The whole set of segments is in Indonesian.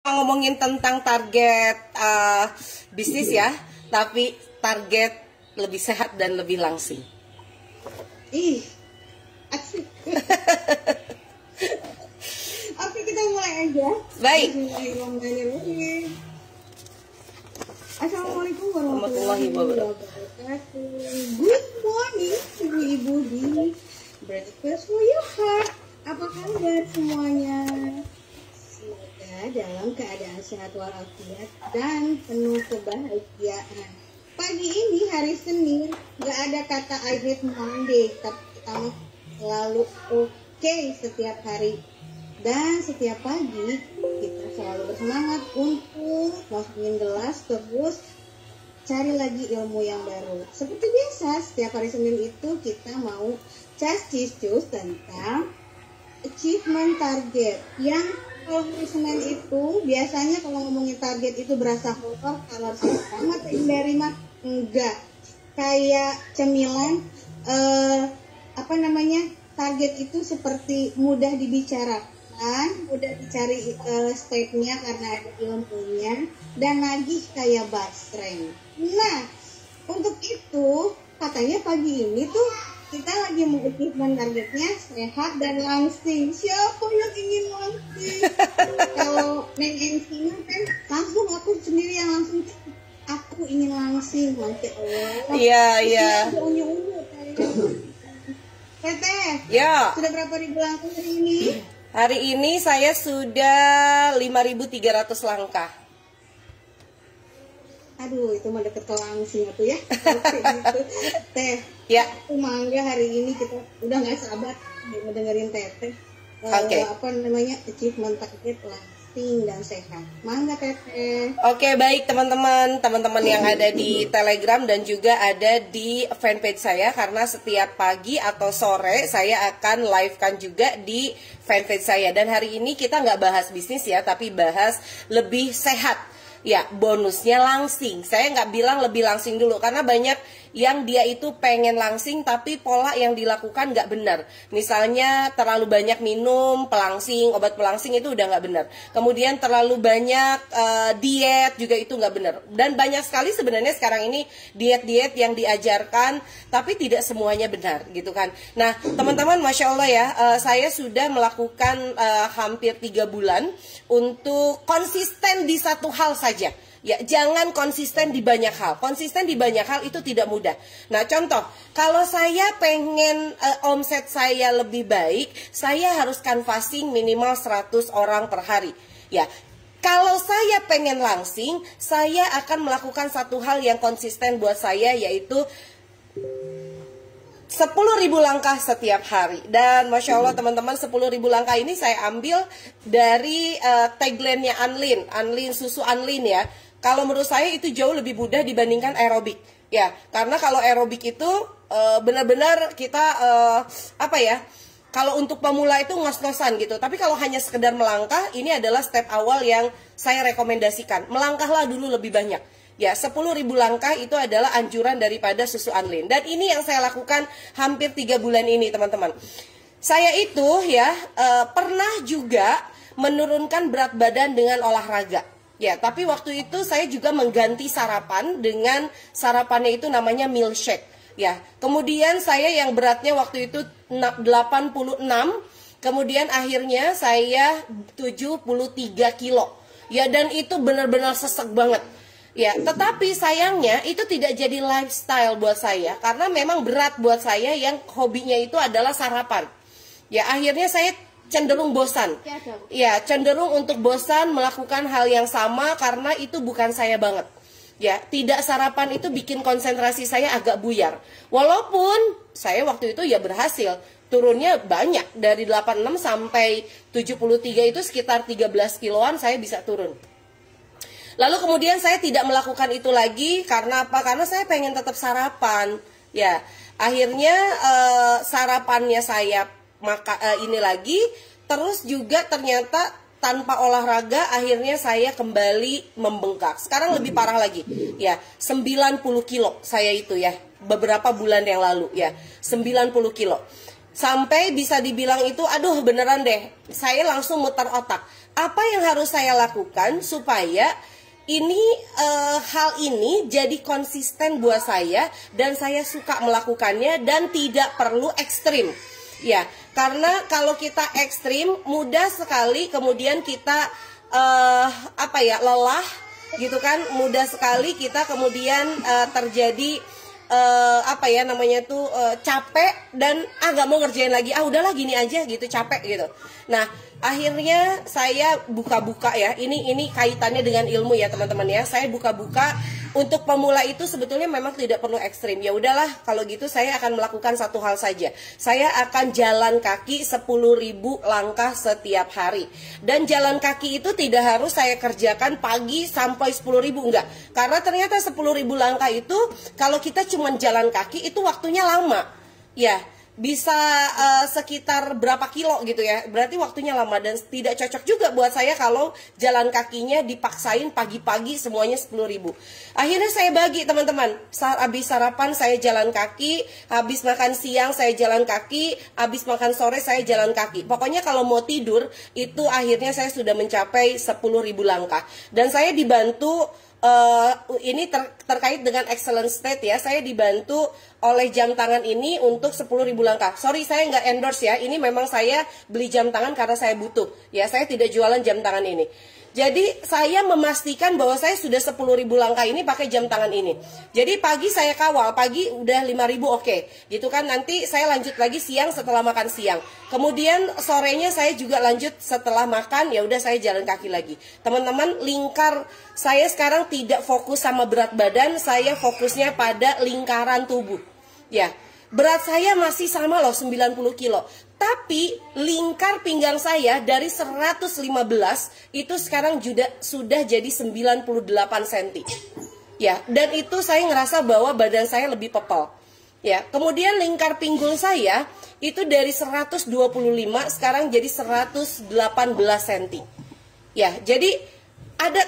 Ngomongin tentang target bisnis ya, tapi target lebih sehat dan lebih langsing. Ih, asik. Oke, kita mulai aja. Baik. Bismillahirrahmanirrahim. Assalamualaikum warahmatullahi wabarakatuh. Good morning, ibu-ibu di Breakfast for Your Heart. Apa kabar semuanya? Semoga dalam keadaan sehat walafiat dan penuh kebahagiaan. Pagi ini hari Senin, gak ada kata I hate Monday, tapi kita selalu oke setiap hari. Dan setiap pagi kita selalu bersemangat untuk masukin gelas terus cari lagi ilmu yang baru. Seperti biasa, setiap hari Senin itu kita mau cus tentang achievement target. Yang kalau hari Senin itu biasanya kalau ngomongin target itu berasa horor, kalau sama dari mah enggak. Kayak cemilan target itu seperti mudah dibicarakan, mudah dicari stepnya karena ada ilmunya, dan nagih kayak basreng. Nah, untuk itu katanya pagi ini tuh kita lagi mau achievement targetnya sehat dan langsing. Siapa yang ingin langsing? Kalau Neng Ensina kan langsung, aku sendiri yang langsung. Aku ingin langsing, Masya Allah. Iya. Unyu-unyu Teteh, Ya. sudah berapa ribu langkah hari ini? Hari ini saya sudah 5.300 langkah. Aduh, itu mah deket ke langsing itu ya. Gitu. Teh, Ya. aku mangga hari ini kita udah nggak sabar mendengarin Teteh. Oke. Achievement target langsing dan sehat. Mangga Teteh. Oke, baik teman-teman yang ada di Telegram dan juga ada di fanpage saya, karena setiap pagi atau sore saya akan live-kan juga di fanpage saya. Dan hari ini kita nggak bahas bisnis ya, tapi bahas lebih sehat. Ya, bonusnya langsing. Saya nggak bilang lebih langsing dulu, karena banyak yang dia itu pengen langsing tapi pola yang dilakukan nggak benar. Misalnya terlalu banyak minum pelangsing, obat pelangsing itu udah nggak benar. Kemudian terlalu banyak diet juga itu nggak benar. Dan banyak sekali sebenarnya sekarang ini diet-diet yang diajarkan, tapi tidak semuanya benar gitu kan. Nah, teman-teman, Masya Allah ya, saya sudah melakukan hampir 3 bulan untuk konsisten di satu hal saja. Ya, jangan konsisten di banyak hal. Konsisten di banyak hal itu tidak mudah. Nah, contoh, kalau saya pengen omset saya lebih baik, saya harus canvassing minimal 100 orang per hari. Ya, kalau saya pengen langsing, saya akan melakukan satu hal yang konsisten buat saya, yaitu 10.000 langkah setiap hari. Dan Masya Allah teman-teman, 10.000 langkah ini saya ambil dari tagline-nya Anlin, susu Anlin ya. Kalau menurut saya itu jauh lebih mudah dibandingkan aerobik. Ya, karena kalau aerobik itu benar-benar kita kalau untuk pemula itu ngos-ngosan gitu. Tapi kalau hanya sekedar melangkah, ini adalah step awal yang saya rekomendasikan. Melangkahlah dulu lebih banyak. Ya, 10.000 langkah itu adalah anjuran daripada susu Anlin. Dan ini yang saya lakukan hampir 3 bulan ini, teman-teman. Saya itu ya pernah juga menurunkan berat badan dengan olahraga. Ya, tapi waktu itu saya juga mengganti sarapan dengan sarapannya itu namanya milkshake. Ya, kemudian saya yang beratnya waktu itu 86, kemudian akhirnya saya 73 kilo. Ya, dan itu benar-benar sesek banget. Ya, tetapi sayangnya itu tidak jadi lifestyle buat saya, karena memang berat buat saya yang hobinya itu adalah sarapan. Ya, akhirnya saya cenderung bosan. Ya, cenderung untuk bosan melakukan hal yang sama karena itu bukan saya banget. Ya, tidak sarapan itu bikin konsentrasi saya agak buyar. Walaupun saya waktu itu ya berhasil, turunnya banyak, dari 86 sampai 73 itu sekitar 13 kiloan saya bisa turun. Lalu kemudian saya tidak melakukan itu lagi karena apa? Karena saya pengen tetap sarapan. Ya, akhirnya sarapannya saya ini lagi, terus juga ternyata tanpa olahraga akhirnya saya kembali membengkak. Sekarang lebih parah lagi. Ya, 90 kilo saya itu ya, beberapa bulan yang lalu ya, 90 kilo. Sampai bisa dibilang itu, aduh beneran deh, saya langsung muter otak. Apa yang harus saya lakukan supaya ini hal ini jadi konsisten buat saya dan saya suka melakukannya dan tidak perlu ekstrim. Ya, karena kalau kita ekstrim mudah sekali kemudian kita lelah gitu kan, mudah sekali kita kemudian terjadi capek dan nggak mau ngerjain lagi, udahlah gini aja gitu, capek gitu. Nah, akhirnya saya buka-buka ya, ini kaitannya dengan ilmu ya teman-teman ya. Saya buka-buka untuk pemula itu sebetulnya memang tidak perlu ekstrim. Ya udahlah, kalau gitu saya akan melakukan satu hal saja. Saya akan jalan kaki 10.000 langkah setiap hari. Dan jalan kaki itu tidak harus saya kerjakan pagi sampai 10.000, enggak. Karena ternyata 10.000 langkah itu kalau kita cuma jalan kaki itu waktunya lama. Ya, bisa sekitar berapa kilo gitu ya, berarti waktunya lama dan tidak cocok juga buat saya kalau jalan kakinya dipaksain pagi-pagi semuanya 10.000. Akhirnya saya bagi teman-teman, habis sarapan saya jalan kaki, habis makan siang saya jalan kaki, habis makan sore saya jalan kaki. Pokoknya kalau mau tidur itu akhirnya saya sudah mencapai 10.000 langkah. Dan saya dibantu ini terkait dengan excellent state ya, saya dibantu oleh jam tangan ini untuk 10.000 langkah. Sorry, saya nggak endorse ya, ini memang saya beli jam tangan karena saya butuh ya, saya tidak jualan jam tangan ini. Jadi saya memastikan bahwa saya sudah 10.000 langkah ini pakai jam tangan ini. Jadi pagi saya kawal, pagi udah 5.000 oke. Gitu kan, nanti saya lanjut lagi siang setelah makan siang. Kemudian sorenya saya juga lanjut setelah makan, ya udah saya jalan kaki lagi. Teman-teman, lingkar saya sekarang tidak fokus sama berat badan, saya fokusnya pada lingkaran tubuh. Ya, berat saya masih sama loh 90 kilo. Tapi lingkar pinggang saya dari 115 itu sekarang sudah jadi 98 cm. Ya, dan itu saya ngerasa bahwa badan saya lebih pepel. Ya, kemudian lingkar pinggul saya itu dari 125 sekarang jadi 118 cm. Ya, jadi ada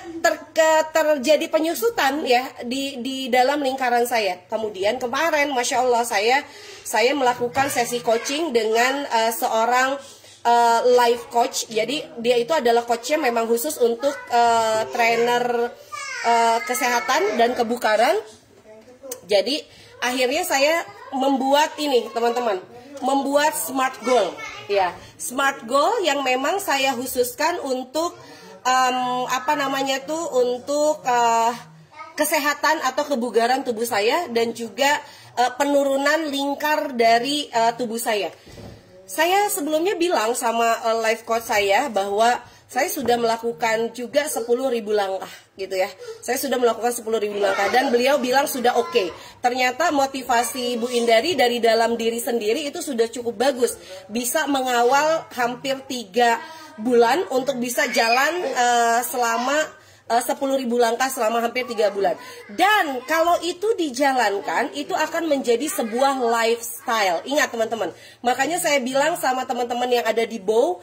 terjadi penyusutan ya di dalam lingkaran saya. Kemudian kemarin Masya Allah saya melakukan sesi coaching dengan seorang life coach. Jadi dia itu adalah coachnya memang khusus untuk trainer kesehatan dan kebugaran. Jadi akhirnya saya membuat ini teman-teman, membuat smart goal ya, smart goal yang memang saya khususkan untuk untuk kesehatan atau kebugaran tubuh saya dan juga penurunan lingkar dari tubuh saya. Saya sebelumnya bilang sama life coach saya bahwa saya sudah melakukan juga 10.000 langkah gitu ya. Saya sudah melakukan 10.000 langkah dan beliau bilang sudah oke. Ternyata motivasi Bu Indari dari dalam diri sendiri itu sudah cukup bagus. Bisa mengawal hampir 3 bulan untuk bisa jalan selama 10.000 langkah selama hampir 3 bulan. Dan kalau itu dijalankan, itu akan menjadi sebuah lifestyle. Ingat teman-teman, makanya saya bilang sama teman-teman yang ada di Bow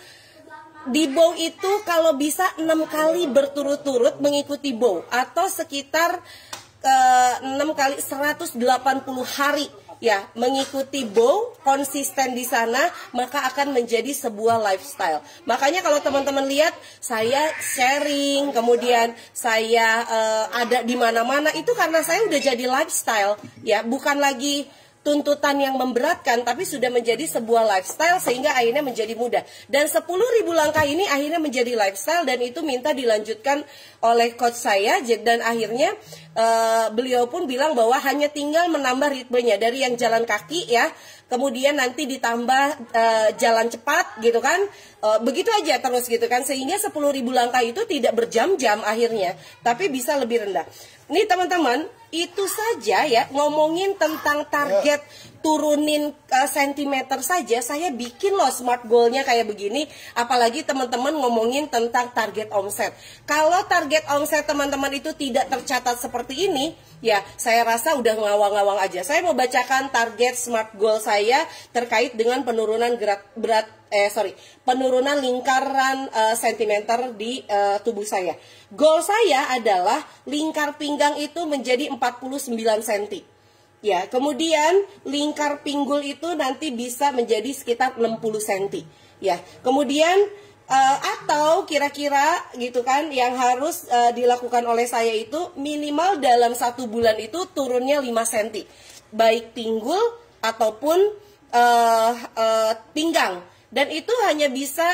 itu kalau bisa 6 kali berturut-turut mengikuti Bow, atau sekitar 6 kali 180 hari ya mengikuti Bow konsisten di sana, maka akan menjadi sebuah lifestyle. Makanya kalau teman-teman lihat saya sharing, kemudian saya ada di mana-mana, itu karena saya udah jadi lifestyle ya, bukan lagi tuntutan yang memberatkan, tapi sudah menjadi sebuah lifestyle sehingga akhirnya menjadi mudah. Dan 10.000 langkah ini akhirnya menjadi lifestyle dan itu minta dilanjutkan oleh coach saya, dan akhirnya beliau pun bilang bahwa hanya tinggal menambah ritmenya dari yang jalan kaki ya, kemudian nanti ditambah jalan cepat gitu kan, begitu aja terus gitu kan, sehingga 10.000 langkah itu tidak berjam-jam akhirnya, tapi bisa lebih rendah. Nih teman-teman, itu saja ya, ngomongin tentang target turunin sentimeter saja, saya bikin loh smart goalnya kayak begini. Apalagi teman-teman ngomongin tentang target omset. Kalau target omset teman-teman itu tidak tercatat seperti ini, ya saya rasa udah ngawang-ngawang aja. Saya mau bacakan target smart goal saya terkait dengan penurunan penurunan lingkaran sentimeter di tubuh saya. Goal saya adalah lingkar pinggang itu menjadi 49 cm. Ya, kemudian lingkar pinggul itu nanti bisa menjadi sekitar 60 cm. Ya, kemudian Atau kira-kira gitu kan yang harus dilakukan oleh saya itu minimal dalam 1 bulan itu turunnya 5 cm, baik pinggul ataupun pinggang, dan itu hanya bisa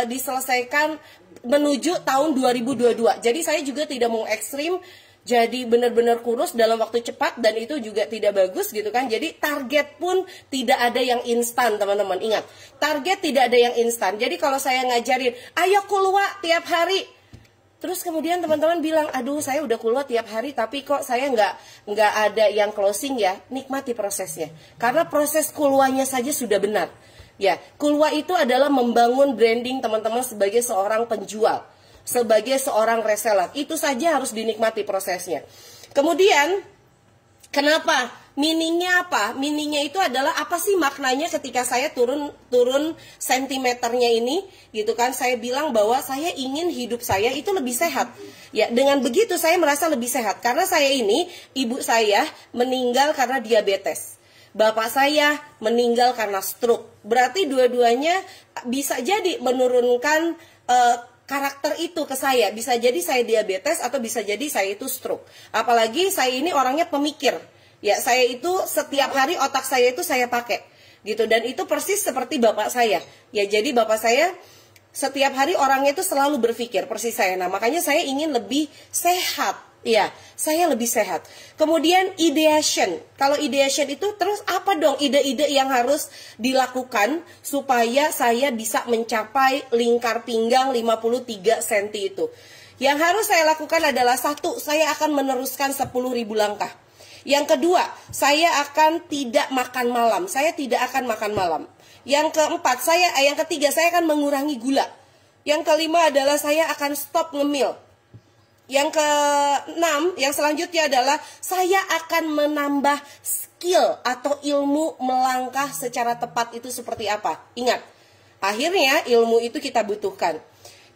diselesaikan menuju tahun 2022. Jadi saya juga tidak mau ekstrim jadi benar-benar kurus dalam waktu cepat, dan itu juga tidak bagus gitu kan. Jadi target pun tidak ada yang instan, teman-teman. Ingat, target tidak ada yang instan. Jadi kalau saya ngajarin, ayo keluar tiap hari, terus kemudian teman-teman bilang, aduh saya udah keluar tiap hari tapi kok saya nggak ada yang closing ya, nikmati prosesnya. Karena proses keluarnya saja sudah benar. Ya, keluar itu adalah membangun branding teman-teman sebagai seorang penjual, sebagai seorang reseller. Itu saja harus dinikmati prosesnya. Kemudian kenapa? Meaningnya apa? Meaningnya itu adalah apa sih maknanya ketika saya turun sentimeternya ini, gitu kan? Saya bilang bahwa saya ingin hidup saya itu lebih sehat. Ya, dengan begitu saya merasa lebih sehat karena saya ini, ibu saya meninggal karena diabetes. Bapak saya meninggal karena stroke. Berarti dua-duanya bisa jadi menurunkan karakter itu ke saya. Bisa jadi saya diabetes atau bisa jadi saya itu stroke. Apalagi saya ini orangnya pemikir. Ya, saya itu setiap hari otak saya itu saya pakai. Gitu, dan itu persis seperti bapak saya. Ya, jadi bapak saya setiap hari orangnya itu selalu berpikir persis saya. Nah, makanya saya ingin lebih sehat. Ya, saya lebih sehat. Kemudian ideation. Kalau ideation itu terus apa dong ide-ide yang harus dilakukan supaya saya bisa mencapai lingkar pinggang 53 cm itu. Yang harus saya lakukan adalah 1, saya akan meneruskan 10.000 langkah. Yang kedua, saya akan tidak makan malam. Saya tidak akan makan malam. Yang ketiga, saya akan mengurangi gula. Yang kelima adalah saya akan stop ngemil. Yang keenam, yang selanjutnya adalah saya akan menambah skill atau ilmu melangkah secara tepat itu seperti apa. Ingat, akhirnya ilmu itu kita butuhkan.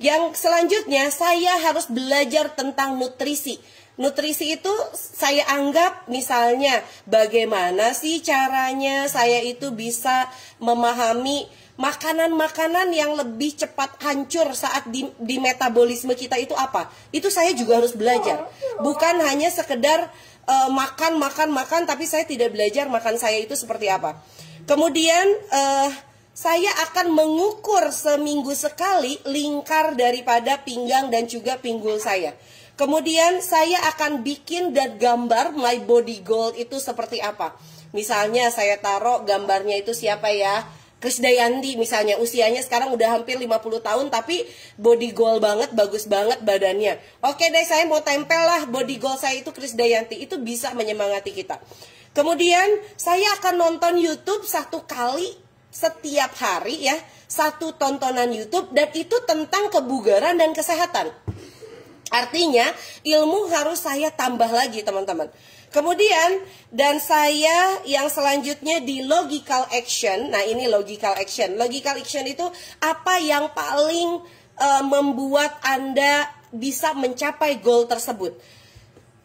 Yang selanjutnya, saya harus belajar tentang nutrisi. Nutrisi itu saya anggap misalnya bagaimana sih caranya saya itu bisa memahami makanan-makanan yang lebih cepat hancur saat di metabolisme kita itu apa. Itu saya juga harus belajar. Bukan hanya sekedar makan tapi saya tidak belajar makan saya itu seperti apa. Kemudian saya akan mengukur seminggu sekali lingkar daripada pinggang dan juga pinggul saya. Kemudian saya akan bikin dan gambar my body goal itu seperti apa. Misalnya saya taruh gambarnya itu siapa ya? Krisdayanti misalnya, usianya sekarang udah hampir 50 tahun tapi body goal banget, bagus banget badannya. Oke deh, saya mau tempel lah body goal saya itu Krisdayanti. Itu bisa menyemangati kita. Kemudian saya akan nonton YouTube 1 kali setiap hari ya, 1 tontonan YouTube, dan itu tentang kebugaran dan kesehatan. Artinya ilmu harus saya tambah lagi teman-teman. Kemudian dan saya yang selanjutnya di logical action. Nah, ini logical action. Logical action itu apa yang paling membuat Anda bisa mencapai goal tersebut.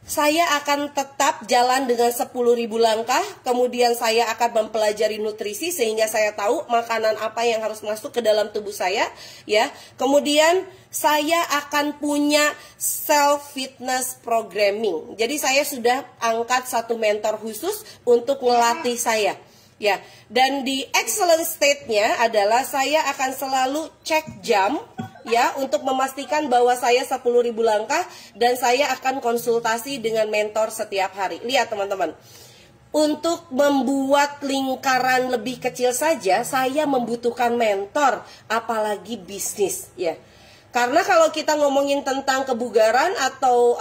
Saya akan tetap jalan dengan 10.000 langkah. Kemudian saya akan mempelajari nutrisi sehingga saya tahu makanan apa yang harus masuk ke dalam tubuh saya, ya. Kemudian saya akan punya self fitness programming. Jadi saya sudah angkat 1 mentor khusus untuk melatih saya. Ya, dan di excellent state-nya adalah saya akan selalu cek jam ya untuk memastikan bahwa saya 10.000 langkah, dan saya akan konsultasi dengan mentor setiap hari. Lihat teman-teman, untuk membuat lingkaran lebih kecil saja saya membutuhkan mentor, apalagi bisnis ya. Karena kalau kita ngomongin tentang kebugaran atau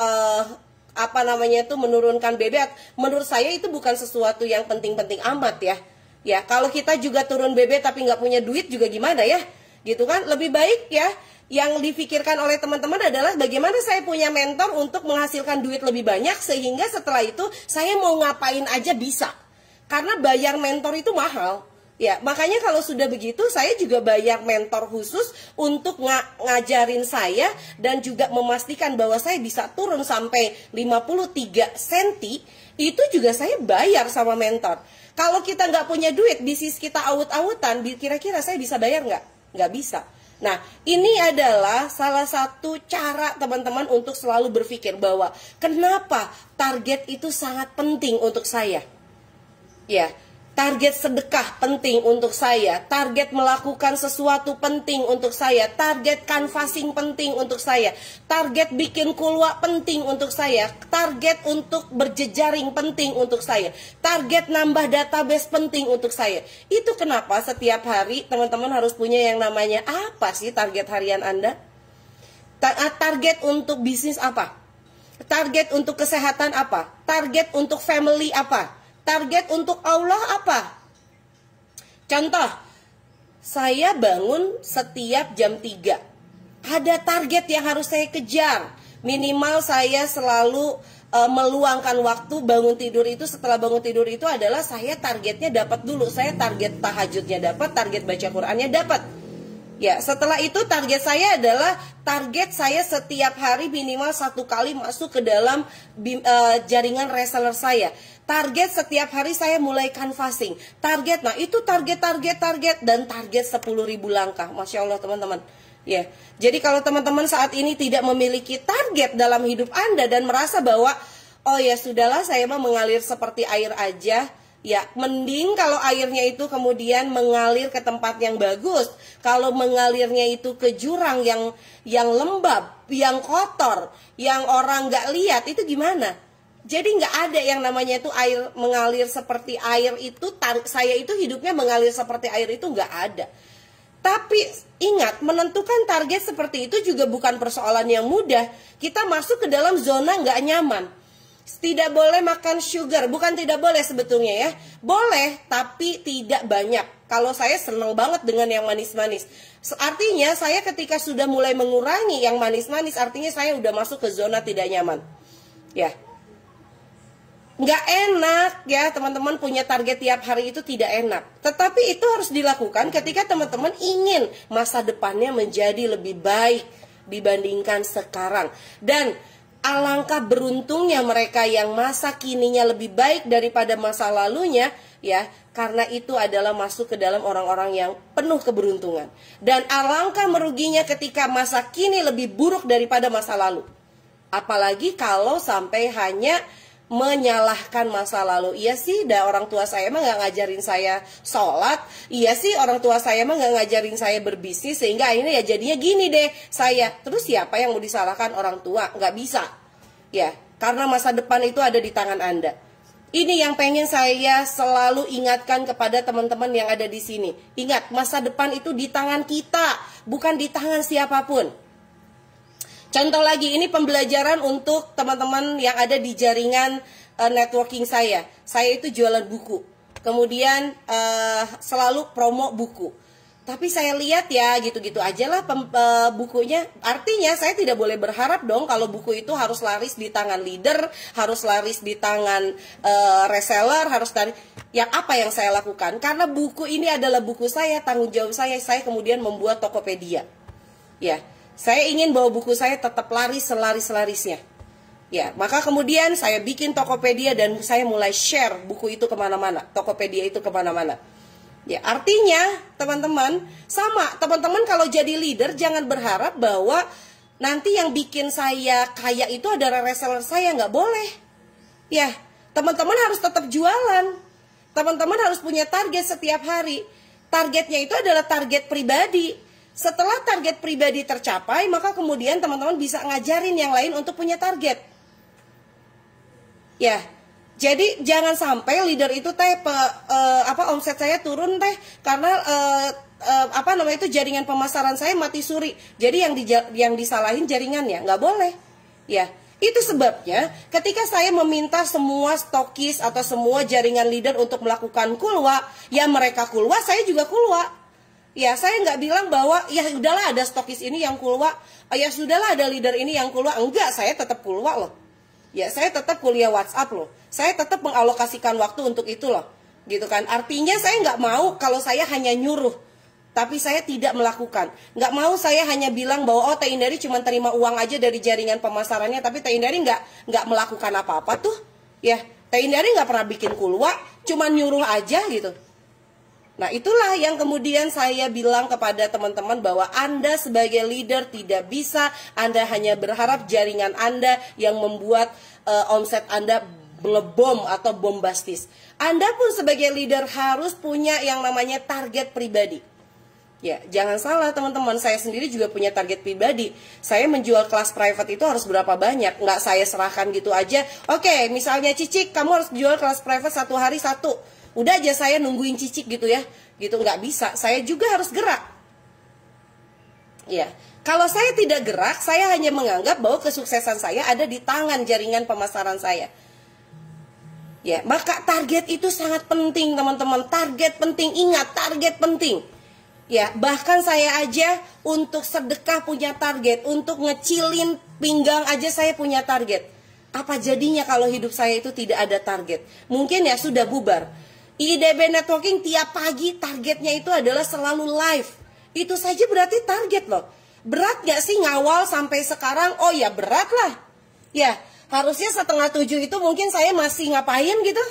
menurunkan bebek, menurut saya itu bukan sesuatu yang penting-penting amat ya. Ya, kalau kita juga turun bebek tapi nggak punya duit juga gimana ya, gitu kan? Lebih baik ya, yang difikirkan oleh teman-teman adalah bagaimana saya punya mentor untuk menghasilkan duit lebih banyak, sehingga setelah itu saya mau ngapain aja bisa. Karena bayar mentor itu mahal. Ya, makanya kalau sudah begitu saya juga bayar mentor khusus untuk ngajarin saya dan juga memastikan bahwa saya bisa turun sampai 53 cm. Itu juga saya bayar sama mentor. Kalau kita nggak punya duit, bisnis kita awut-awutan, kira-kira saya bisa bayar nggak? Nggak bisa. Nah, ini adalah salah satu cara teman-teman untuk selalu berpikir bahwa kenapa target itu sangat penting untuk saya. Ya, target sedekah penting untuk saya, target melakukan sesuatu penting untuk saya, target canvassing penting untuk saya, target bikin kulwa penting untuk saya, target untuk berjejaring penting untuk saya, target nambah database penting untuk saya. Itu kenapa setiap hari teman-teman harus punya yang namanya apa sih target harian Anda? Target untuk bisnis apa? Target untuk kesehatan apa? Target untuk family apa? Target untuk Allah apa? Contoh, saya bangun setiap jam 3. Ada target yang harus saya kejar. Minimal saya selalu meluangkan waktu bangun tidur itu. Setelah bangun tidur itu adalah saya targetnya dapat dulu. Saya target tahajudnya dapat, target baca Qurannya dapat. Ya, setelah itu target saya adalah target saya setiap hari minimal 1 kali masuk ke dalam jaringan reseller saya. Target setiap hari saya mulai canvassing. Target, nah itu target dan target 10.000 langkah. Masya Allah teman-teman. Ya, jadi kalau teman-teman saat ini tidak memiliki target dalam hidup Anda dan merasa bahwa oh ya sudahlah saya mau mengalir seperti air aja. Ya, mending kalau airnya itu kemudian mengalir ke tempat yang bagus. Kalau mengalirnya itu ke jurang yang lembab, yang kotor, yang orang nggak lihat, itu gimana? Jadi nggak ada yang namanya itu air mengalir seperti air itu. Saya itu hidupnya mengalir seperti air itu nggak ada. Tapi ingat, menentukan target seperti itu juga bukan persoalan yang mudah. Kita masuk ke dalam zona nggak nyaman. Tidak boleh makan sugar, bukan tidak boleh sebetulnya ya. Boleh, tapi tidak banyak. Kalau saya senang banget dengan yang manis-manis. Artinya saya ketika sudah mulai mengurangi yang manis-manis, artinya saya udah masuk ke zona tidak nyaman. Ya, nggak enak ya teman-teman punya target tiap hari itu tidak enak. Tetapi itu harus dilakukan ketika teman-teman ingin masa depannya menjadi lebih baik dibandingkan sekarang. Dan alangkah beruntungnya mereka yang masa kininya lebih baik daripada masa lalunya, ya, karena itu adalah masuk ke dalam orang-orang yang penuh keberuntungan. Dan alangkah meruginya ketika masa kini lebih buruk daripada masa lalu. Apalagi kalau sampai hanya menyalahkan masa lalu. Iya sih, orang tua saya mah nggak ngajarin saya sholat. Iya sih, orang tua saya mah nggak ngajarin saya berbisnis, sehingga akhirnya ya jadinya gini deh saya. Terus siapa yang mau disalahkan? Orang tua? Nggak bisa. Ya, karena masa depan itu ada di tangan Anda. Ini yang pengen saya selalu ingatkan kepada teman-teman yang ada di sini. Ingat, masa depan itu di tangan kita, bukan di tangan siapapun. Contoh lagi, ini pembelajaran untuk teman-teman yang ada di jaringan networking saya. Saya itu jualan buku. Kemudian selalu promo buku. Tapi saya lihat ya gitu-gitu aja lah bukunya. Artinya saya tidak boleh berharap dong kalau buku itu harus laris di tangan leader, harus laris di tangan reseller, harus dari yang apa yang saya lakukan. Karena buku ini adalah buku saya, tanggung jawab saya kemudian membuat Tokopedia. Ya, saya ingin bahwa buku saya tetap laris selaris-larisnya. Ya, maka kemudian saya bikin Tokopedia dan saya mulai share buku itu kemana-mana, Tokopedia itu kemana-mana. Ya, artinya teman-teman sama, teman-teman kalau jadi leader jangan berharap bahwa nanti yang bikin saya kaya itu adalah reseller saya, nggak boleh. Ya, teman-teman harus tetap jualan. Teman-teman harus punya target setiap hari. Targetnya itu adalah target pribadi. Setelah target pribadi tercapai, maka kemudian teman-teman bisa ngajarin yang lain untuk punya target. Ya, jadi jangan sampai leader itu omset saya turun teh karena itu jaringan pemasaran saya mati suri. Jadi yang disalahin jaringannya, nggak boleh. Ya, itu sebabnya ketika saya meminta semua stokis atau semua jaringan leader untuk melakukan kulwa, ya mereka kulwa, saya juga kulwa. Ya, saya nggak bilang bahwa ya udahlah ada stokis ini yang kulwa, ya sudahlah ada leader ini yang kulwa. Enggak, saya tetap kulwa loh. Ya, saya tetap kuliah WhatsApp loh. Saya tetap mengalokasikan waktu untuk itu loh. Gitu kan. Artinya saya nggak mau kalau saya hanya nyuruh, tapi saya tidak melakukan. Nggak mau saya hanya bilang bahwa Teh Indari cuma terima uang aja dari jaringan pemasarannya, tapi Teh Indari nggak melakukan apa-apa tuh. Ya, Teh Indari nggak pernah bikin kulwa, cuma nyuruh aja gitu. Nah, itulah yang kemudian saya bilang kepada teman-teman bahwa Anda sebagai leader tidak bisa, Anda hanya berharap jaringan Anda yang membuat omset Anda belebom atau bombastis. Anda pun sebagai leader harus punya yang namanya target pribadi. Ya, jangan salah teman-teman, saya sendiri juga punya target pribadi. Saya menjual kelas private itu harus berapa banyak, nggak saya serahkan gitu aja. Oke, misalnya Cicik, kamu harus jual kelas private 1 hari 1. Udah aja saya nungguin Cicik gitu ya. Gitu nggak bisa, saya juga harus gerak. Ya, kalau saya tidak gerak, saya hanya menganggap bahwa kesuksesan saya ada di tangan jaringan pemasaran saya. Ya, maka target itu sangat penting teman-teman. Target penting, ingat target penting. Ya, bahkan saya aja untuk sedekah punya target, untuk ngecilin pinggang aja saya punya target. Apa jadinya kalau hidup saya itu tidak ada target? Mungkin ya sudah bubar. IDB Networking tiap pagi targetnya itu adalah selalu live. Itu saja berarti target loh. Berat gak sih ngawal sampai sekarang? Oh ya berat lah. Ya, harusnya 6:30 itu mungkin saya masih ngapain gitu.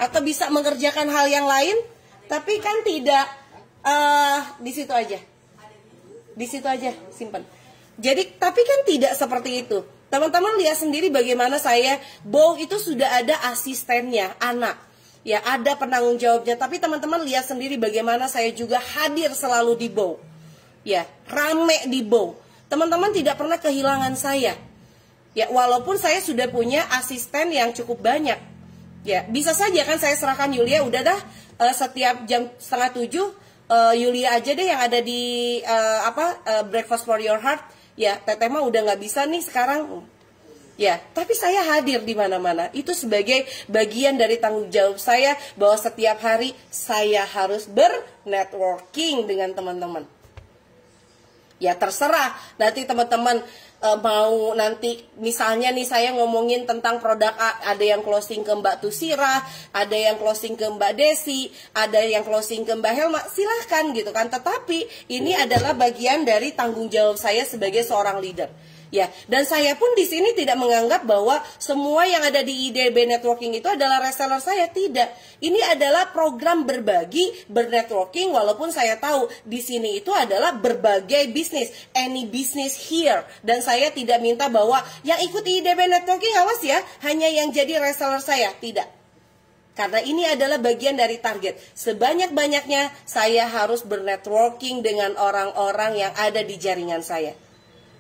Atau bisa mengerjakan hal yang lain. Tapi kan tidak. Di situ aja. Di situ aja, simpan. Jadi, tapi kan tidak seperti itu. Teman-teman lihat sendiri bagaimana saya, Bow itu sudah ada asistennya, anak. Ya, ada penanggung jawabnya. Tapi teman-teman lihat sendiri bagaimana saya juga hadir selalu di Bow. Ya, rame di Bow. Teman-teman tidak pernah kehilangan saya. Ya, walaupun saya sudah punya asisten yang cukup banyak. Ya, bisa saja kan saya serahkan Yulia, udah dah setiap jam 6:30 Yulia aja deh yang ada di Breakfast for Your Heart. Ya, Teteh mah udah nggak bisa nih sekarang. Ya, tapi saya hadir di mana-mana. Itu sebagai bagian dari tanggung jawab saya bahwa setiap hari saya harus bernetworking dengan teman-teman. Ya, terserah nanti teman-teman mau nanti misalnya nih saya ngomongin tentang produk A, ada yang closing ke Mbak Tusira, ada yang closing ke Mbak Desi, ada yang closing ke Mbak Helma, silahkan gitu kan. Tetapi ini adalah bagian dari tanggung jawab saya sebagai seorang leader. Ya, dan saya pun di sini tidak menganggap bahwa semua yang ada di IDB Networking itu adalah reseller saya, tidak. Ini adalah program berbagi, bernetworking, walaupun saya tahu di sini itu adalah berbagai bisnis, any business here. Dan saya tidak minta bahwa yang ikut IDB Networking awas ya, hanya yang jadi reseller saya, tidak. Karena ini adalah bagian dari target. Sebanyak-banyaknya saya harus bernetworking dengan orang-orang yang ada di jaringan saya.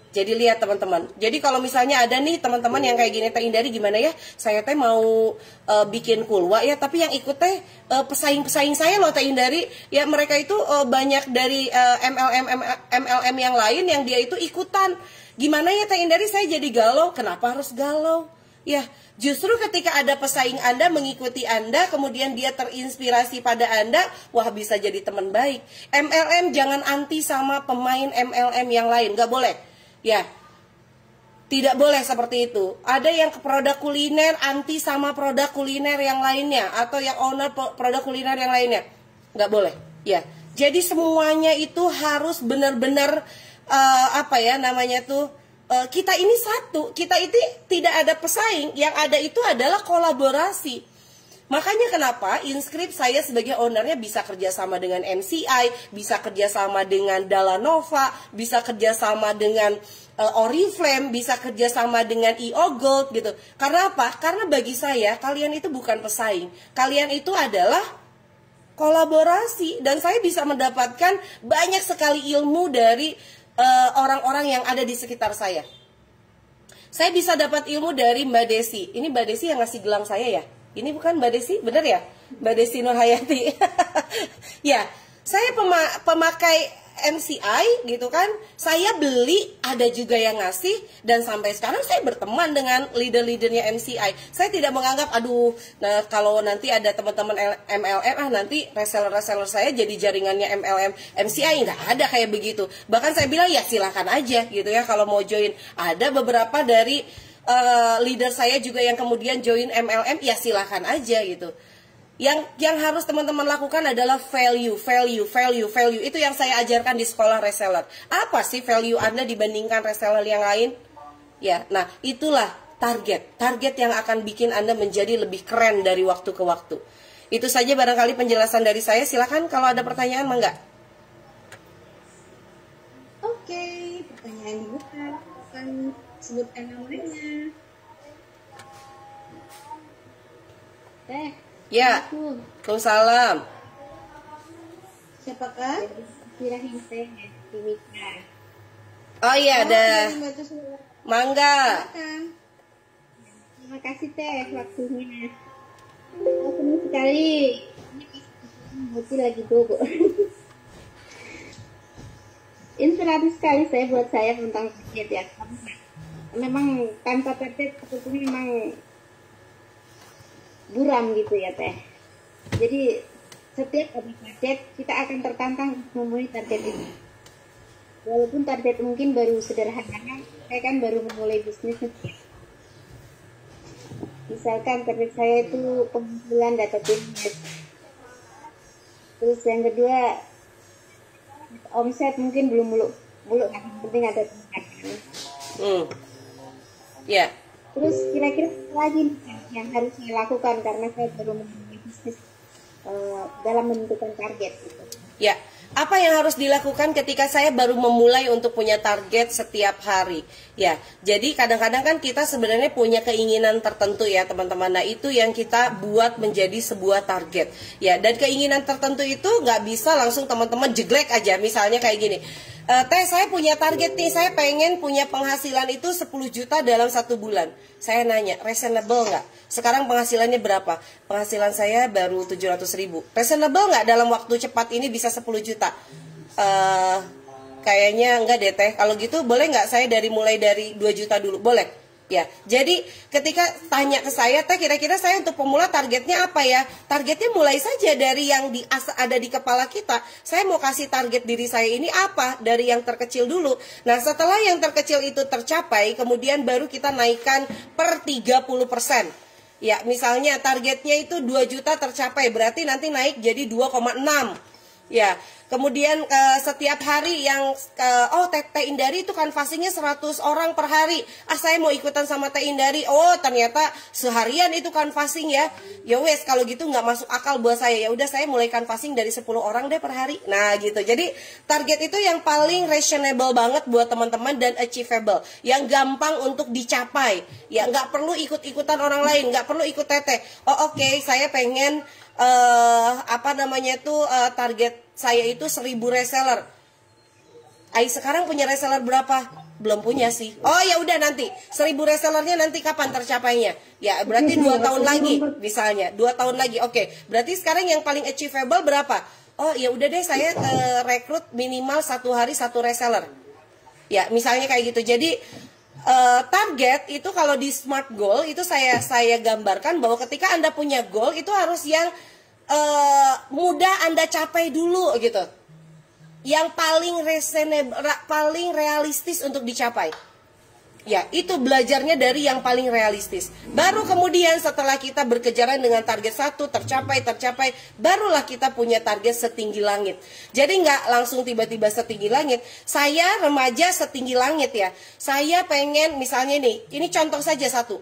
Jadi lihat teman-teman. Jadi kalau misalnya ada nih teman-teman yang kayak gini, Teh Indari gimana ya? Saya teh mau bikin kulwa ya, tapi yang ikut teh pesaing-pesaing saya loh Teh Indari. Ya mereka itu banyak dari MLM yang lain yang dia itu ikutan. Gimana ya Teh Indari, saya jadi galau. Kenapa harus galau? Ya, justru ketika ada pesaing Anda mengikuti Anda, kemudian dia terinspirasi pada Anda, wah bisa jadi teman baik. MLM jangan anti sama pemain MLM yang lain, nggak boleh. Ya, tidak boleh seperti itu. Ada yang produk kuliner anti sama produk kuliner yang lainnya, atau yang owner produk kuliner yang lainnya, nggak boleh. Ya, jadi semuanya itu harus benar-benar kita ini satu. Kita itu tidak ada pesaing, yang ada itu adalah kolaborasi. Makanya kenapa Inscript saya sebagai ownernya bisa kerjasama dengan MCI, bisa kerjasama dengan Dalanova, bisa kerjasama dengan Oriflame, bisa kerjasama dengan EO Gold gitu. Karena apa? Karena bagi saya kalian itu bukan pesaing, kalian itu adalah kolaborasi. Dan saya bisa mendapatkan banyak sekali ilmu dari orang-orang yang ada di sekitar saya. Saya bisa dapat ilmu dari Mbak Desi. Ini Mbak Desi yang ngasih gelang saya ya. Ini bukan Mbak Desi, bener ya? Mbak Desi Nurhayati. Ya, saya pemakai MCI gitu kan. Saya beli, ada juga yang ngasih. Dan sampai sekarang saya berteman dengan leader-leadernya MCI. Saya tidak menganggap, aduh, nah kalau nanti ada teman-teman MLM, nanti reseller-reseller saya jadi jaringannya MLM, MCI. Nggak ada kayak begitu. Bahkan saya bilang, ya silakan aja gitu ya kalau mau join. Ada beberapa dari leader saya juga yang kemudian join MLM, ya silahkan aja gitu. Yang harus teman-teman lakukan adalah value. Itu yang saya ajarkan di sekolah reseller. Apa sih value Anda dibandingkan reseller yang lain? Ya, nah itulah target yang akan bikin Anda menjadi lebih keren dari waktu ke waktu. Itu saja barangkali penjelasan dari saya. Silakan kalau ada pertanyaan, mangga. Oke, pertanyaan dibuka. Akan sebutkan namanya. Teh. Ya. Waalaikumsalam. Siapakah? Sirahin teh Dimika. Oh iya, ada. Mangga. Silakan. Terima kasih teh waktunya. Oh, senang sekali. Ini lagi bobo. Inspiratif sekali saya buat saya tentang target ya. Memang tanpa target sepertinya memang buram gitu ya teh. Jadi setiap ada target kita akan tertantang memenuhi target ini. Walaupun target mungkin baru sederhana, saya kan baru memulai bisnis. Misalkan target saya itu pengumpulan database. Terus yang kedua omset mungkin belum yang penting ada peningkatan. Ya. Terus kira-kira apa lagi yang harus saya lakukan karena saya baru memulai bisnis dalam menentukan target gitu. Ya. Apa yang harus dilakukan ketika saya baru memulai untuk punya target setiap hari? Ya, jadi kadang-kadang kan kita sebenarnya punya keinginan tertentu ya teman-teman. Nah itu yang kita buat menjadi sebuah target. Ya, dan keinginan tertentu itu nggak bisa langsung teman-teman jeglek aja. Misalnya kayak gini, teh saya punya target nih, saya pengen punya penghasilan itu 10 juta dalam 1 bulan. Saya nanya, reasonable nggak? Sekarang penghasilannya berapa? Penghasilan saya baru 700 ribu. Reasonable nggak dalam waktu cepat ini bisa 10 juta? Kayaknya enggak deh teh. Kalau gitu boleh nggak saya mulai dari 2 juta dulu? Boleh. Ya, jadi ketika tanya ke saya, teh kira-kira saya untuk pemula targetnya apa ya? Targetnya mulai saja dari yang ada di kepala kita. Saya mau kasih target diri saya ini apa? Dari yang terkecil dulu. Nah, setelah yang terkecil itu tercapai, kemudian baru kita naikkan per 30%. Ya, misalnya targetnya itu 2 juta tercapai, berarti nanti naik jadi 2,6. Ya, kemudian setiap hari yang Teh Indari itu canvassingnya 100 orang per hari. Saya mau ikutan sama Teh Indari. Oh, ternyata seharian itu canvassing ya. Ya wes, kalau gitu nggak masuk akal buat saya. Ya udah saya mulai canvassing dari 10 orang deh per hari. Nah, gitu. Jadi target itu yang paling reasonable banget buat teman-teman dan achievable. Yang gampang untuk dicapai. Ya, nggak perlu ikut-ikutan orang lain, nggak perlu ikut Teteh. Oh, oke, saya pengen target saya itu 1000 reseller. Sekarang punya reseller berapa? Belum punya sih. Oh ya udah, nanti 1000 resellernya nanti kapan tercapainya? Ya berarti 2 tahun lagi misalnya. 2 tahun lagi. Oke. Berarti sekarang yang paling achievable berapa? Oh ya udah deh, saya rekrut minimal 1 hari 1 reseller. Ya misalnya kayak gitu. Jadi target itu kalau di Smart Goal itu saya gambarkan bahwa ketika Anda punya goal itu harus yang mudah Anda capai dulu gitu. Yang paling realistis untuk dicapai. Ya, itu belajarnya dari yang paling realistis. Baru kemudian setelah kita berkejaran dengan target 1 tercapai, barulah kita punya target setinggi langit. Jadi nggak langsung tiba-tiba setinggi langit. Saya remaja setinggi langit ya. Saya pengen misalnya nih, ini contoh saja satu.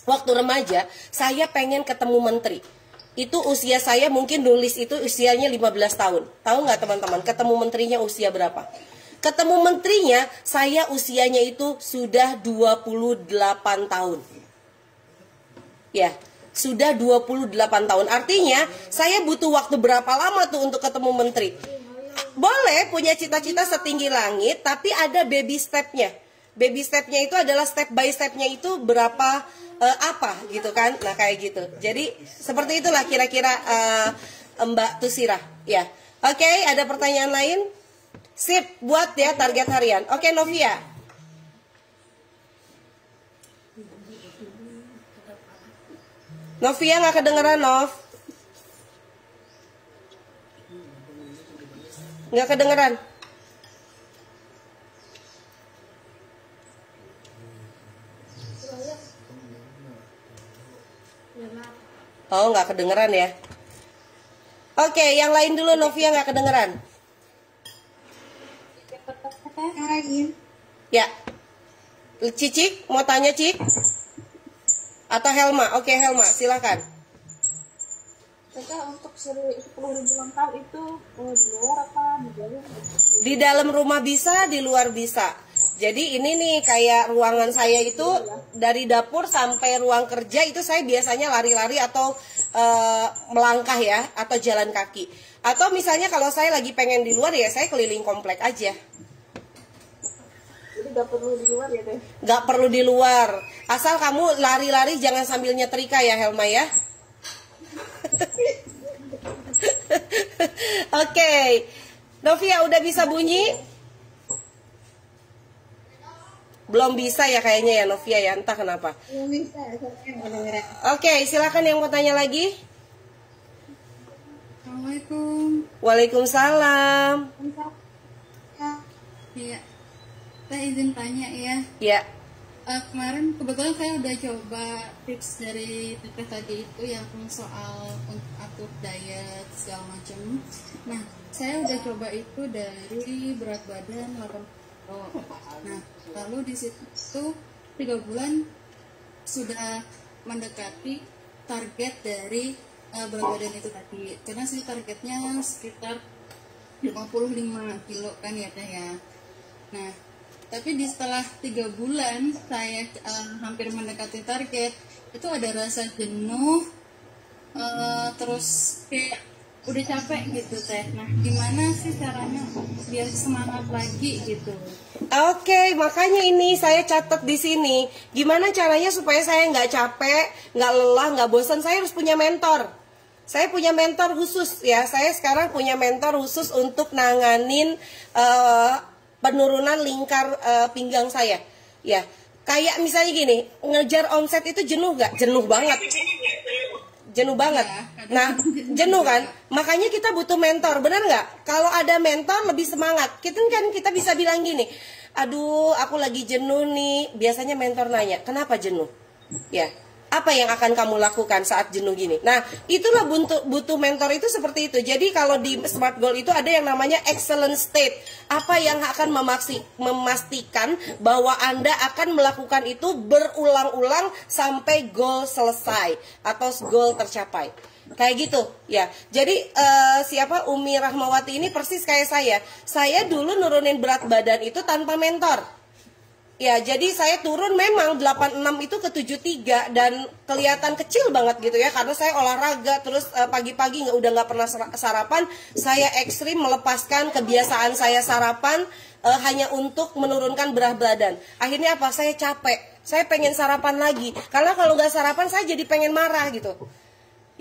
Waktu remaja, saya pengen ketemu menteri. Itu usia saya mungkin nulis itu usianya 15 tahun. Tahu nggak teman-teman, ketemu menterinya usia berapa? Ketemu menterinya, saya usianya itu sudah 28 tahun. Ya, sudah 28 tahun. Artinya, saya butuh waktu berapa lama tuh untuk ketemu menteri? Boleh punya cita-cita setinggi langit, tapi ada baby step-nya. Baby step-nya itu adalah step by step-nya itu berapa, apa gitu kan. Nah, kayak gitu. Jadi, seperti itulah kira-kira Mbak Tusirah. Ya, oke, ada pertanyaan lain? Sip, buat ya target harian. Oke, Novia. Novia nggak kedengeran, Nov. Nggak kedengeran. Oh, nggak kedengeran ya. Oke, yang lain dulu. Novia nggak kedengeran. Ya, Cicik mau tanya Cik? Atau Helma? Oke, Helma silakan. Teteh untuk 10.000 langkah itu di luar apa di dalam? Di dalam rumah bisa, di luar bisa. Jadi ini nih kayak ruangan saya itu dari dapur sampai ruang kerja itu saya biasanya lari-lari atau melangkah ya, atau jalan kaki. Atau misalnya kalau saya lagi pengen di luar ya saya keliling komplek aja. Jadi gak perlu di luar ya Teh? Gak perlu di luar. Asal kamu lari-lari jangan sambil nyetrika ya Helma ya. Oke, Novia udah bisa bunyi? Belum bisa ya kayaknya ya Novia ya, entah kenapa. Belum bisa, Oke, silakan yang mau tanya lagi. Assalamualaikum. Waalaikumsalam. Iya, saya izin tanya ya. Ya. Kemarin kebetulan saya udah coba tips dari Teteh tadi itu yang soal untuk atur diet segala macam. Nah, saya udah coba itu dari berat badan 80 kilo. Nah, lalu di situ 3 bulan sudah mendekati target dari berat badan itu tadi. Karena sih targetnya sekitar 55 kilo kan ya Teh ya. Nah, tapi setelah 3 bulan saya hampir mendekati target, itu ada rasa jenuh, terus kayak udah capek gitu Teh. Nah, gimana sih caranya biar semangat lagi gitu? Oke, makanya ini saya catat di sini. Gimana caranya supaya saya nggak capek, nggak lelah, nggak bosan? Saya harus punya mentor. Saya punya mentor khusus ya. Saya sekarang punya mentor khusus untuk nanganin penurunan lingkar pinggang saya. Ya, kayak misalnya gini, ngejar omset itu jenuh gak? Jenuh banget. Jenuh banget. Nah, jenuh kan? Makanya kita butuh mentor, benar nggak? Kalau ada mentor lebih semangat. Kita bisa bilang gini, aduh aku lagi jenuh nih. Biasanya mentor nanya, kenapa jenuh? Ya, apa yang akan kamu lakukan saat jenuh gini? Nah, itulah butuh mentor itu seperti itu. Jadi kalau di Smart Goal itu ada yang namanya excellent state. Apa yang akan memastikan bahwa Anda akan melakukan itu berulang-ulang sampai goal selesai atau goal tercapai. Kayak gitu ya. Jadi siapa Umi Rahmawati ini persis kayak saya. Saya dulu nurunin berat badan itu tanpa mentor. Ya, jadi saya turun memang 86 itu ke 73 dan kelihatan kecil banget gitu ya karena saya olahraga terus pagi-pagi udah nggak pernah sarapan. Saya ekstrim melepaskan kebiasaan saya sarapan hanya untuk menurunkan berat badan. Akhirnya apa? Saya capek. Saya pengen sarapan lagi karena kalau nggak sarapan saya jadi pengen marah gitu.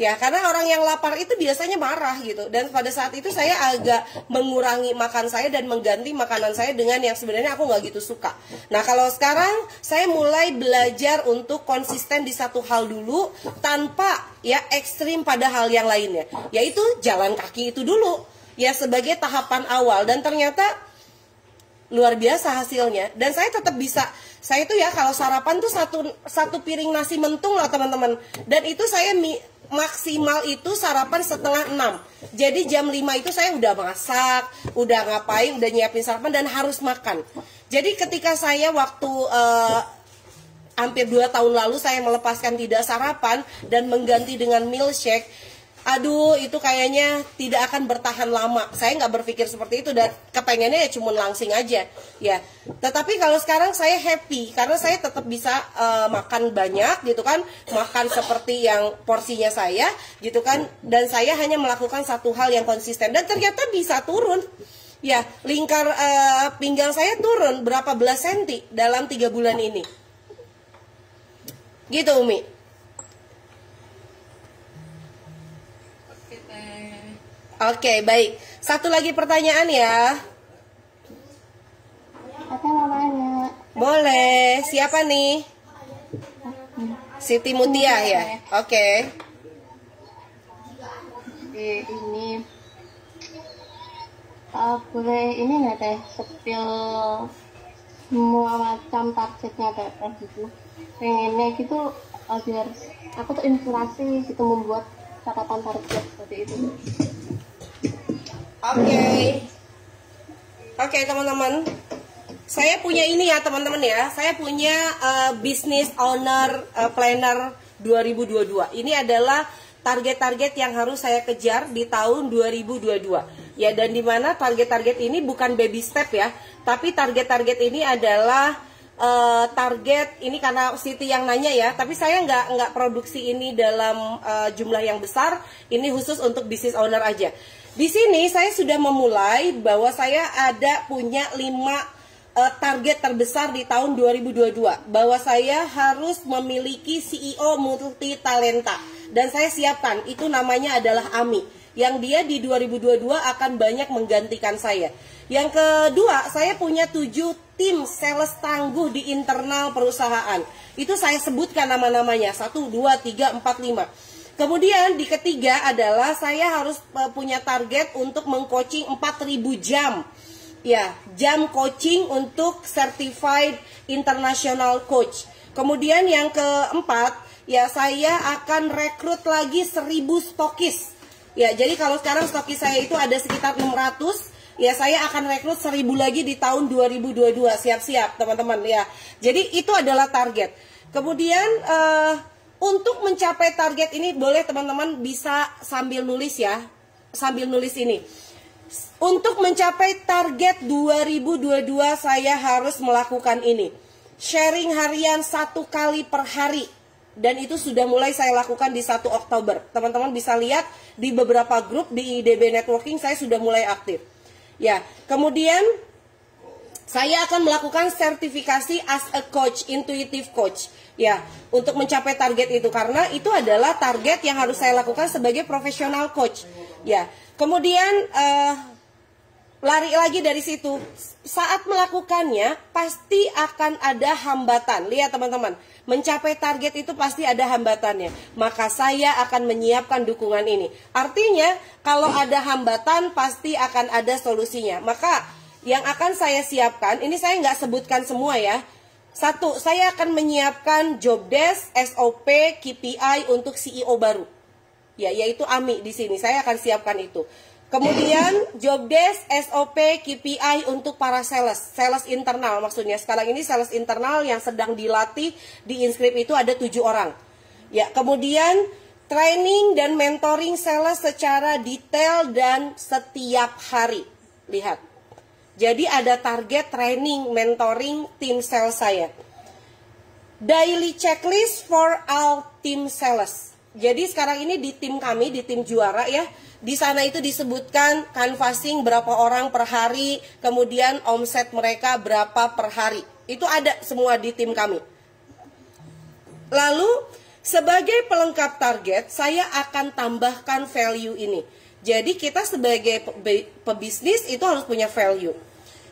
Ya, karena orang yang lapar itu biasanya marah gitu. Dan pada saat itu saya agak mengurangi makan saya dan mengganti makanan saya dengan yang sebenarnya aku nggak gitu suka. Nah, kalau sekarang saya mulai belajar untuk konsisten di satu hal dulu tanpa ya ekstrim pada hal yang lainnya. Yaitu jalan kaki itu dulu. Ya, sebagai tahapan awal. Dan ternyata luar biasa hasilnya. Dan saya tetap bisa. Saya tuh ya kalau sarapan tuh satu piring nasi mentung lah teman-teman. Dan itu saya maksimal itu sarapan 5:30. Jadi jam 5 itu saya udah masak, udah ngapain, udah nyiapin sarapan dan harus makan. Jadi ketika saya waktu hampir 2 tahun lalu saya melepaskan tidak sarapan dan mengganti dengan milkshake, aduh itu kayaknya tidak akan bertahan lama. Saya nggak berpikir seperti itu dan kepengennya ya cuma langsing aja ya. Tetapi kalau sekarang saya happy karena saya tetap bisa makan banyak gitu kan, makan seperti yang porsinya saya gitu kan, dan saya hanya melakukan satu hal yang konsisten dan ternyata bisa turun ya. Lingkar pinggang saya turun berapa belas senti dalam 3 bulan ini gitu Umi. Oke, baik. Satu lagi pertanyaan ya. Aku mau nanya. Boleh. Siapa nih? Siti Mutia ya? Oke. Ini boleh ini nggak Teh? Sepil semua macam targetnya Teh gitu. Pengennya gitu biar aku tuh inspirasi gitu membuat catatan target seperti itu. Oke, teman-teman. Saya punya ini ya teman-teman ya. Saya punya Business Owner Planner 2022. Ini adalah target-target yang harus saya kejar di tahun 2022. Ya, dan di mana target-target ini bukan baby step ya, tapi target-target ini adalah target ini karena Siti yang nanya ya, tapi saya nggak produksi ini dalam jumlah yang besar, ini khusus untuk business owner aja. Di sini saya sudah memulai bahwa saya ada punya 5 target terbesar di tahun 2022, bahwa saya harus memiliki CEO multi talenta, dan saya siapkan, itu namanya adalah Ami, yang dia di 2022 akan banyak menggantikan saya. Yang kedua, saya punya 7 tim sales tangguh di internal perusahaan, itu saya sebutkan nama-namanya, 1, 2, 3, 4, 5. Kemudian di ketiga adalah saya harus punya target untuk mengcoaching 4.000 jam. Ya, jam coaching untuk certified international coach. Kemudian yang keempat, ya saya akan rekrut lagi 1.000 stokis. Ya, jadi kalau sekarang stokis saya itu ada sekitar 600, ya saya akan rekrut 1.000 lagi di tahun 2022. Siap-siap teman-teman ya. Jadi itu adalah target. Kemudian untuk mencapai target ini boleh teman-teman bisa sambil nulis ya. Sambil nulis ini. Untuk mencapai target 2022 saya harus melakukan ini. Sharing harian 1 kali per hari. Dan itu sudah mulai saya lakukan di 1 Oktober. Teman-teman bisa lihat di beberapa grup di IDB Networking saya sudah mulai aktif. Ya, kemudian saya akan melakukan sertifikasi as a coach, intuitive coach. Ya, untuk mencapai target itu, karena itu adalah target yang harus saya lakukan sebagai profesional coach. Ya, kemudian lari lagi dari situ. Saat melakukannya pasti akan ada hambatan. Lihat teman-teman, mencapai target itu pasti ada hambatannya. Maka saya akan menyiapkan dukungan ini. Artinya kalau ada hambatan pasti akan ada solusinya. Maka yang akan saya siapkan, ini saya nggak sebutkan semua ya. 1, saya akan menyiapkan job desk, SOP, KPI untuk CEO baru. Ya, yaitu Ami di sini. Saya akan siapkan itu. Kemudian job desk, SOP, KPI untuk para sales internal maksudnya. Sekarang ini sales internal yang sedang dilatih di Inscript itu ada 7 orang. Ya, kemudian training dan mentoring sales secara detail dan setiap hari. Lihat. Jadi ada target training, mentoring tim sales saya. Daily checklist for all team sales. Jadi sekarang ini di tim kami, di tim juara ya, di sana itu disebutkan canvassing berapa orang per hari, kemudian omset mereka berapa per hari. Itu ada semua di tim kami. Lalu sebagai pelengkap target, saya akan tambahkan value ini. Jadi kita sebagai pebisnis itu harus punya value.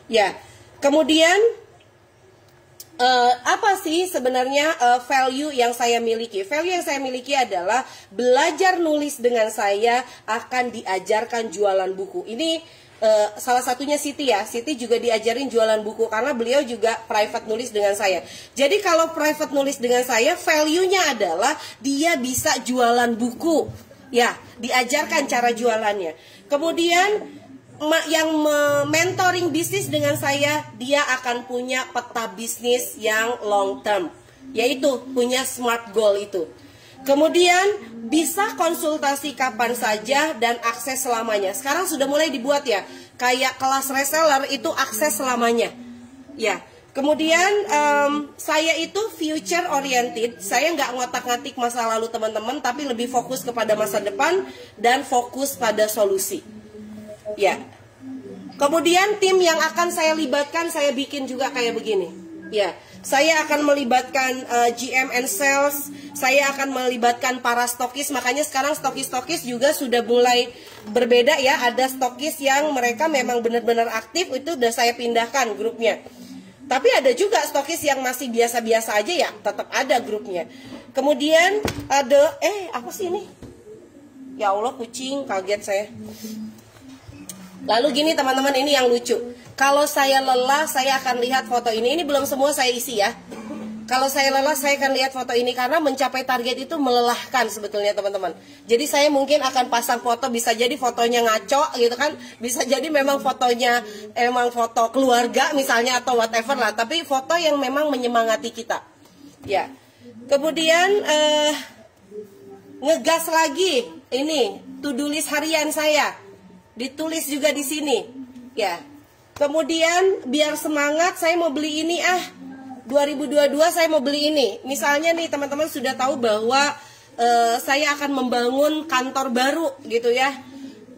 Ya, kemudian apa sih sebenarnya value yang saya miliki? Value yang saya miliki adalah belajar nulis dengan saya akan diajarkan jualan buku. Ini salah satunya Siti ya. Siti juga diajarin jualan buku karena beliau juga private nulis dengan saya. Jadi kalau private nulis dengan saya, value-nya adalah dia bisa jualan buku. Ya, diajarkan cara jualannya. Kemudian yang mentoring bisnis dengan saya, dia akan punya peta bisnis yang long term, yaitu punya smart goal itu. Kemudian bisa konsultasi kapan saja dan akses selamanya. Sekarang sudah mulai dibuat ya, kayak kelas reseller itu akses selamanya. Ya, kemudian saya itu future oriented. Saya nggak ngotak-ngatik masa lalu teman-teman, tapi lebih fokus kepada masa depan dan fokus pada solusi. Ya, kemudian tim yang akan saya libatkan saya bikin juga kayak begini. Ya, saya akan melibatkan GM and sales, saya akan melibatkan para stokis. Makanya sekarang stokis-stokis juga sudah mulai berbeda ya. Ada stokis yang mereka memang benar-benar aktif, itu udah saya pindahkan grupnya. Tapi ada juga stokis yang masih biasa-biasa aja ya, tetap ada grupnya. Kemudian ada, apa sih ini? Ya Allah, kucing, kaget saya. Lalu gini teman-teman, ini yang lucu. Kalau saya lelah, saya akan lihat foto ini. Ini belum semua saya isi ya. Kalau saya lelah, saya akan lihat foto ini. Karena mencapai target itu melelahkan sebetulnya teman-teman. Jadi saya mungkin akan pasang foto, bisa jadi fotonya ngaco gitu kan. Bisa jadi memang fotonya emang foto keluarga misalnya atau whatever lah. Tapi foto yang memang menyemangati kita. Ya. Kemudian ngegas lagi. Ini to-do list harian saya. Ditulis juga di sini. Ya. Kemudian biar semangat, saya mau beli ini 2022 saya mau beli ini. Misalnya nih teman-teman sudah tahu bahwa saya akan membangun kantor baru gitu ya.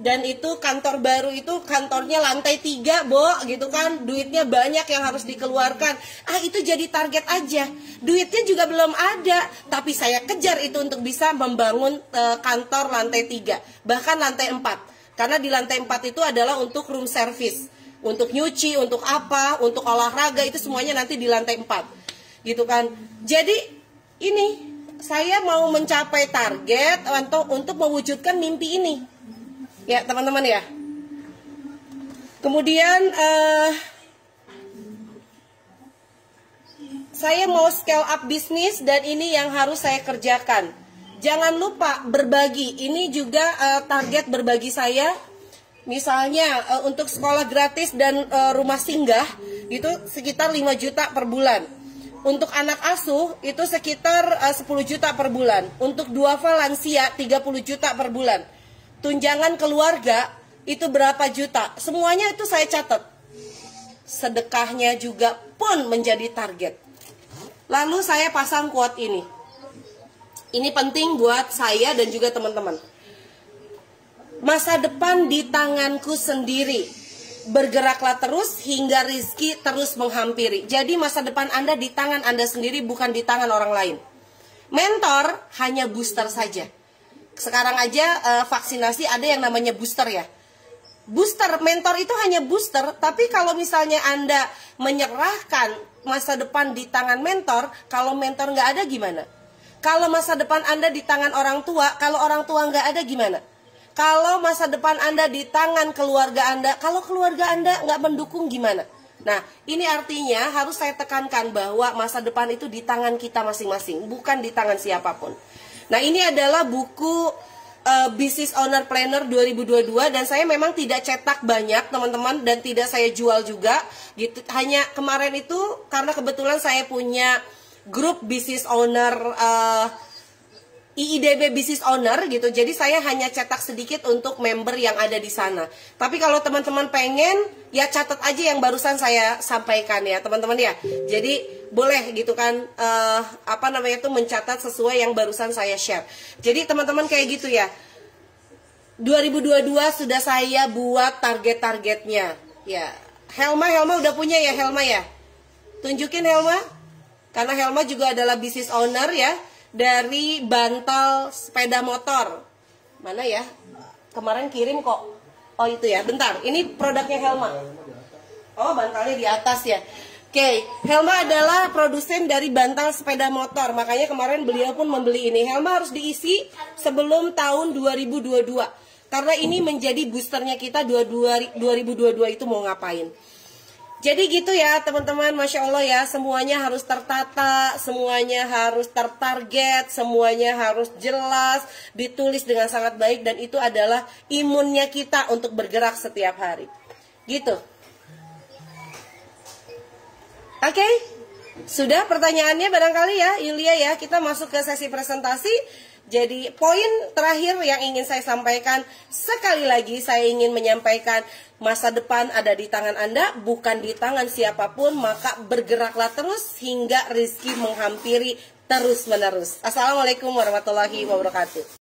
Dan itu kantor baru itu kantornya lantai 3, Bo, gitu kan. Duitnya banyak yang harus dikeluarkan. Itu jadi target aja. Duitnya juga belum ada, tapi saya kejar itu untuk bisa membangun kantor lantai 3, bahkan lantai 4. Karena di lantai 4 itu adalah untuk room service, untuk nyuci, untuk apa, untuk olahraga, itu semuanya nanti di lantai 4. Gitu kan. Jadi ini saya mau mencapai target untuk mewujudkan mimpi ini. Ya teman-teman ya. Kemudian saya mau scale up bisnis dan ini yang harus saya kerjakan. Jangan lupa berbagi. Ini juga target berbagi saya. Misalnya untuk sekolah gratis dan rumah singgah itu sekitar 5 juta per bulan. Untuk anak asuh itu sekitar 10 juta per bulan. Untuk duafa lansia 30 juta per bulan. Tunjangan keluarga itu berapa juta. Semuanya itu saya catat. Sedekahnya juga pun menjadi target. Lalu saya pasang quote ini. Ini penting buat saya dan juga teman-teman. Masa depan di tanganku sendiri. Bergeraklah terus hingga rizki terus menghampiri. Jadi masa depan Anda di tangan Anda sendiri, bukan di tangan orang lain. Mentor hanya booster saja. Sekarang aja vaksinasi ada yang namanya booster ya. Booster, mentor itu hanya booster. Tapi kalau misalnya Anda menyerahkan masa depan di tangan mentor, kalau mentor nggak ada gimana? Kalau masa depan Anda di tangan orang tua, kalau orang tua nggak ada gimana? Kalau masa depan Anda di tangan keluarga Anda, kalau keluarga Anda nggak mendukung gimana? Nah, ini artinya harus saya tekankan bahwa masa depan itu di tangan kita masing-masing, bukan di tangan siapapun. Nah, ini adalah buku Business Owner Planner 2022 dan saya memang tidak cetak banyak, teman-teman, dan tidak saya jual juga. Gitu. Hanya kemarin itu karena kebetulan saya punya grup Business Owner IIDB Business Owner gitu. Jadi saya hanya cetak sedikit untuk member yang ada di sana. Tapi kalau teman-teman pengen, ya catat aja yang barusan saya sampaikan ya, teman-teman ya. Jadi boleh gitu kan, mencatat sesuai yang barusan saya share. Jadi teman-teman kayak gitu ya. 2022 sudah saya buat target-targetnya. Ya, Helma udah punya ya Helma ya. Tunjukin Helma. Karena Helma juga adalah business owner ya. Dari bantal sepeda motor. Mana ya? Kemarin kirim kok. Oh itu ya, bentar. Ini produknya Helma. Oh, bantalnya di atas ya. Oke, Helma adalah produsen dari bantal sepeda motor. Makanya kemarin beliau pun membeli ini. Helma harus diisi sebelum tahun 2022. Karena ini menjadi boosternya kita 2022 itu mau ngapain. Jadi gitu ya teman-teman, Masya Allah ya, semuanya harus tertata, semuanya harus tertarget, semuanya harus jelas, ditulis dengan sangat baik, dan itu adalah imunnya kita untuk bergerak setiap hari. Gitu. Oke, sudah pertanyaannya barangkali ya Yulia ya, kita masuk ke sesi presentasi. Jadi poin terakhir yang ingin saya sampaikan, sekali lagi saya ingin menyampaikan masa depan ada di tangan Anda, bukan di tangan siapapun, maka bergeraklah terus hingga rezeki menghampiri terus-menerus. Assalamualaikum warahmatullahi wabarakatuh.